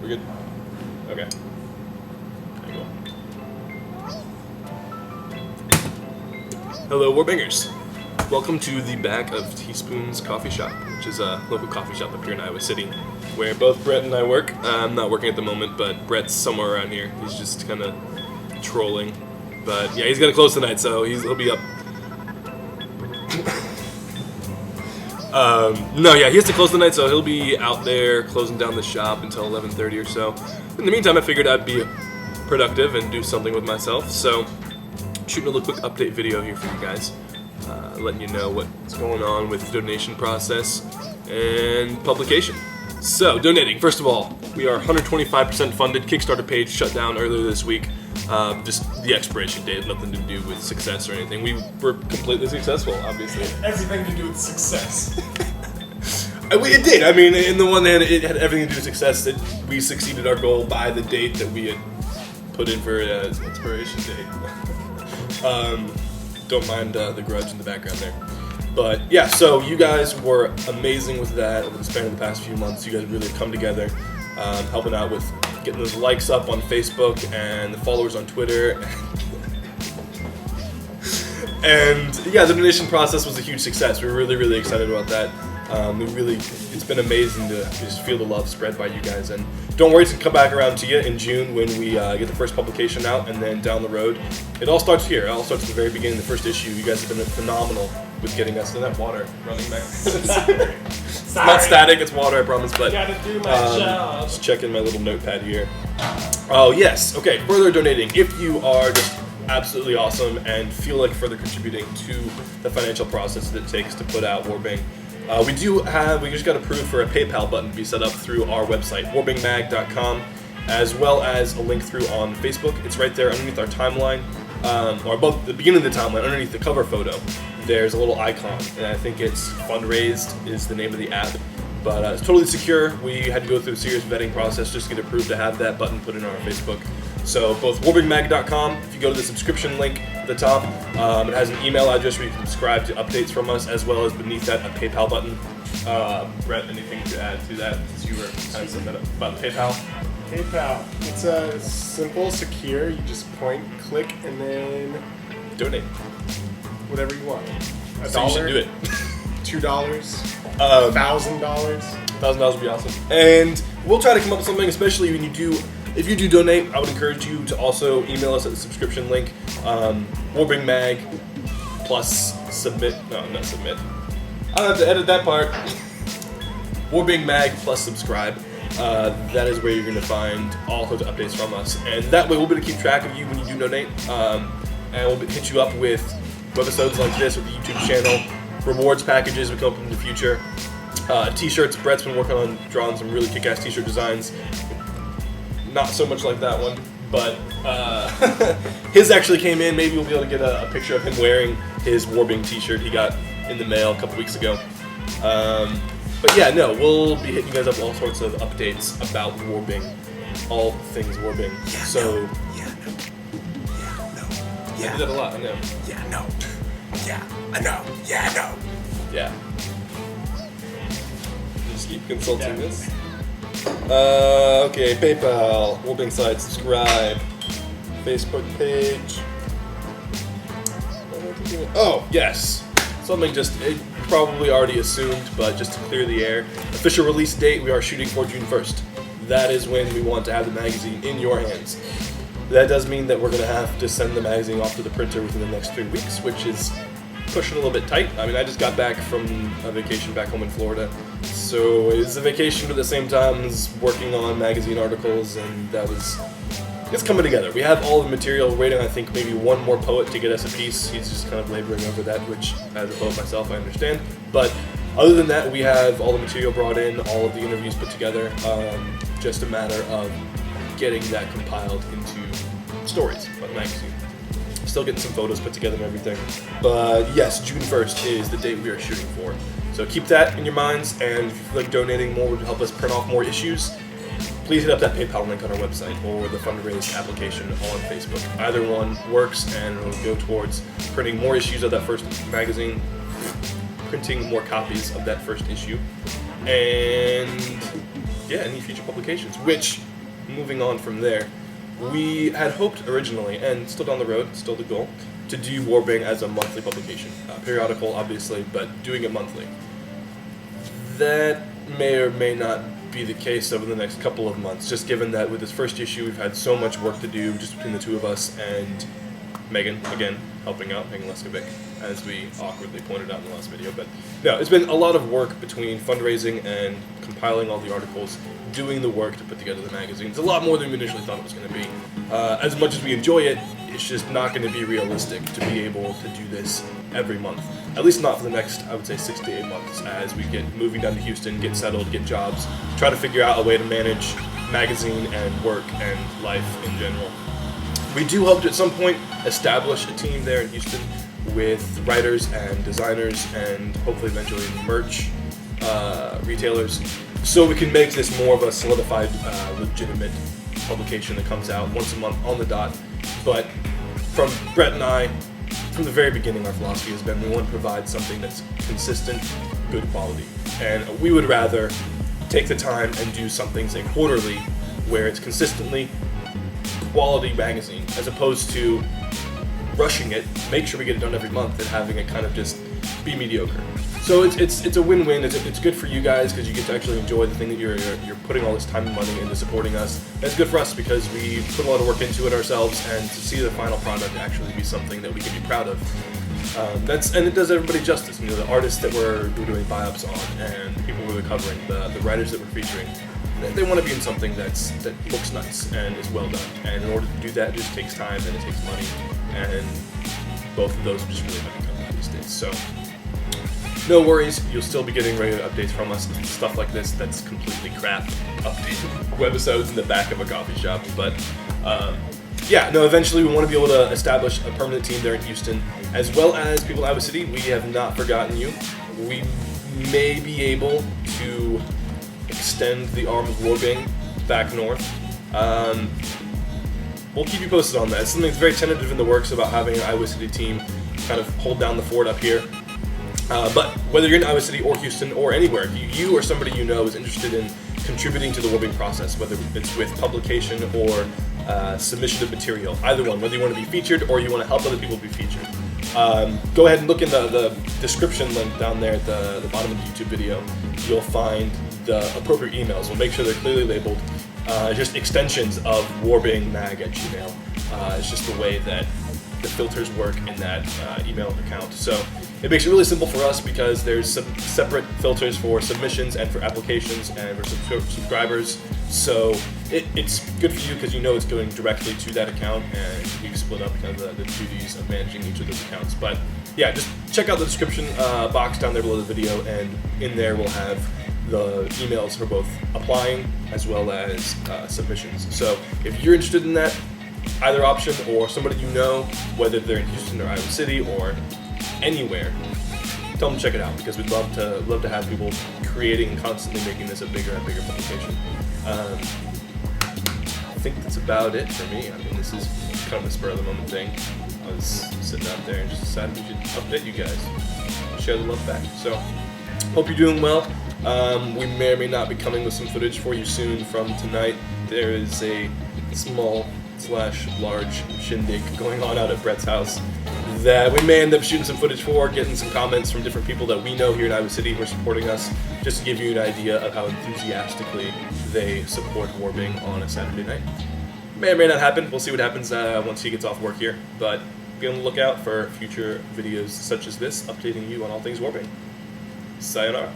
We're good? Okay. There you go. Hello, Warbingers. Welcome to the back of Teaspoon's Coffee Shop, which is a local coffee shop up here in Iowa City, where both Brett and I work. I'm not working at the moment, but Brett's somewhere around here. He's just kind of trolling. But yeah, he's gonna close tonight, so he'll be up. He has to close tonight, so he'll be out there closing down the shop until 11:30 or so. In the meantime, I figured I'd be productive and do something with myself, so shooting a little quick update video here for you guys, letting you know what's going on with the donation process and publication. So, donating. First of all, we are 125% funded. Kickstarter page shut down earlier this week. Just the expiration date, nothing to do with success or anything. We were completely successful, obviously. Everything to do with success. It did. I mean, in the one hand, it had everything to do with success. That we succeeded our goal by the date that we had put in for its expiration date. Don't mind the grudge in the background there. But yeah, so you guys were amazing with that over the span of the past few months. You guys really have come together, helping out with getting those likes up on Facebook and the followers on Twitter. And yeah, the donation process was a huge success. We were really, really excited about that. It's been amazing to just feel the love spread by you guys. And don't worry, it's gonna come back around to you in June when we get the first publication out, and then down the road. It all starts here. It all starts at the very beginning, the first issue. You guys have been phenomenal with getting us in that water running back. It's not static, it's water, I promise. But gotta do my job. Just checking my little notepad here. Oh yes, okay. Further donating. If you are just absolutely awesome and feel like further contributing to the financial process that it takes to put out Warbing, we just got approved for a PayPal button to be set up through our website, warbingmag.com, as well as a link through on Facebook. It's right there underneath our timeline, or above the beginning of the timeline, underneath the cover photo. There's a little icon, and I think it's Fundraised is the name of the app. But it's totally secure. We had to go through a serious vetting process just to get approved to have that button put in on our Facebook. So both warbingmag.com, if you go to the subscription link at the top, it has an email address where you can subscribe to updates from us, as well as beneath that a PayPal button. Brett, anything to add to that since you were kind of saying that about PayPal? PayPal. It's simple, secure. You just point, click, and then Donate. whatever you want. So you should do it. $2, $1,000. $1,000 would be awesome. And we'll try to come up with something, especially when if you do donate, I would encourage you to also email us at the subscription link, warbingmag+submit. No, not submit. I don't have to edit that part. warbingmag+subscribe. That is where you're going to find all sorts of updates from us. And that way we'll be able to keep track of you when you do donate. And we'll hit you up with webisodes like this with the YouTube channel, rewards packages we come up in the future, t-shirts. Brett's been working on drawing some really kick-ass t-shirt designs. Not so much like that one, but his actually came in. Maybe we'll be able to get a picture of him wearing his Warbing t-shirt he got in the mail a couple weeks ago. But yeah, no, we'll be hitting you guys up with all sorts of updates about Warbing, all things Warbing. So I do that a lot, I know. Yeah, no. Yeah, I know. Yeah, no. Yeah. Just keep consulting this. Okay, PayPal, Warbing site, subscribe, Facebook page. Oh, yes. Something you probably already assumed, but just to clear the air. Official release date, we are shooting for June 1st. That is when we want to have the magazine in your hands. That does mean that we're going to have to send the magazine off to the printer within the next 3 weeks, which is pushing a little bit tight. I mean, I just got back from a vacation back home in Florida, so it's a vacation, but at the same time as working on magazine articles, and it's coming together. We have all the material waiting. I think maybe one more poet to get us a piece. He's just kind of laboring over that, which as a poet myself, I understand. But other than that, we have all the material brought in, all of the interviews put together. Just a matter of getting that compiled into stories about the magazine. Still getting some photos put together and everything. But yes, June 1st is the date we are shooting for. So keep that in your minds, and if you feel like donating more would help us print off more issues, please hit up that PayPal link on our website or the fundraise application on Facebook. Either one works, and it'll go towards printing more issues of that first magazine, printing more copies of that first issue, and yeah, any future publications, which moving on from there, we had hoped originally, and still down the road, still the goal, to do Warbing as a monthly publication. Periodical, obviously, but doing it monthly. That may or may not be the case over the next couple of months, just given that with this first issue we've had so much work to do just between the two of us, and Megan, again, helping out, Megan Leskovic, as we awkwardly pointed out in the last video. But no, it's been a lot of work between fundraising and compiling all the articles, doing the work to put together the magazine. It's a lot more than we initially thought it was going to be. As much as we enjoy it, it's just not going to be realistic to be able to do this every month. At least not for the next, I would say, 6 to 8 months, as we get moving down to Houston, get settled, get jobs, try to figure out a way to manage magazine and work and life in general. We do hope to at some point establish a team there in Houston with writers and designers and hopefully eventually merch retailers, so we can make this more of a solidified, legitimate publication that comes out once a month on the dot. But from Brett and I, from the very beginning, our philosophy has been we want to provide something that's consistent, good quality. And we would rather take the time and do something, say, quarterly, where it's consistently quality magazine, as opposed to rushing it, make sure we get it done every month, and having it kind of just be mediocre. So it's a win-win. It's good for you guys because you get to actually enjoy the thing that you're putting all this time and money into supporting us. And it's good for us because we put a lot of work into it ourselves, and to see the final product actually be something that we can be proud of. And it does everybody justice. You know, the artists that we're doing buy-ups on, and the people we're covering, the writers that we're featuring, they want to be in something that looks nice and is well done. And in order to do that, it just takes time and it takes money, and both of those are just really hard to come by these days. So no worries, you'll still be getting regular updates from us. Stuff like this that's completely crap, updated webisodes in the back of a coffee shop. But yeah, no, eventually we want to be able to establish a permanent team there in Houston, as well as people in Iowa City. We have not forgotten you. We may be able to extend the arm of Warbing back north. We'll keep you posted on that. It's something that's very tentative in the works about having an Iowa City team kind of hold down the fort up here. But whether you're in Iowa City or Houston or anywhere, if you or somebody you know is interested in contributing to the Warbing process, whether it's with publication or submission of material, either one, whether you want to be featured or you want to help other people be featured, go ahead and look in the description link down there at the bottom of the YouTube video. You'll find the appropriate emails. We'll make sure they're clearly labeled. Just extensions of warbingmag@gmail. It's just the way that the filters work in that email account. So it makes it really simple for us because there's some separate filters for submissions and for applications and for subscribers. So it's good for you because you know it's going directly to that account, and we've split up kind of the duties of managing each of those accounts. But yeah, just check out the description box down there below the video, and in there we'll have the emails for both applying as well as submissions. So if you're interested in that, either option, or somebody you know, whether they're in Houston or Iowa City or anywhere, tell them to check it out because we'd love to have people creating and constantly making this a bigger and bigger publication. I think that's about it for me. I mean, this is kind of a spur of the moment thing. I was sitting out there and just decided we should update you guys, share the love back. So hope you're doing well. We may or may not be coming with some footage for you soon from tonight. There is a small/large shindig going on out at Brett's house that we may end up shooting some footage for, getting some comments from different people that we know here in Iowa City who are supporting us, just to give you an idea of how enthusiastically they support Warbing on a Saturday night. May or may not happen. We'll see what happens once he gets off work here, but be on the lookout for future videos such as this, updating you on all things Warbing. Sayonara.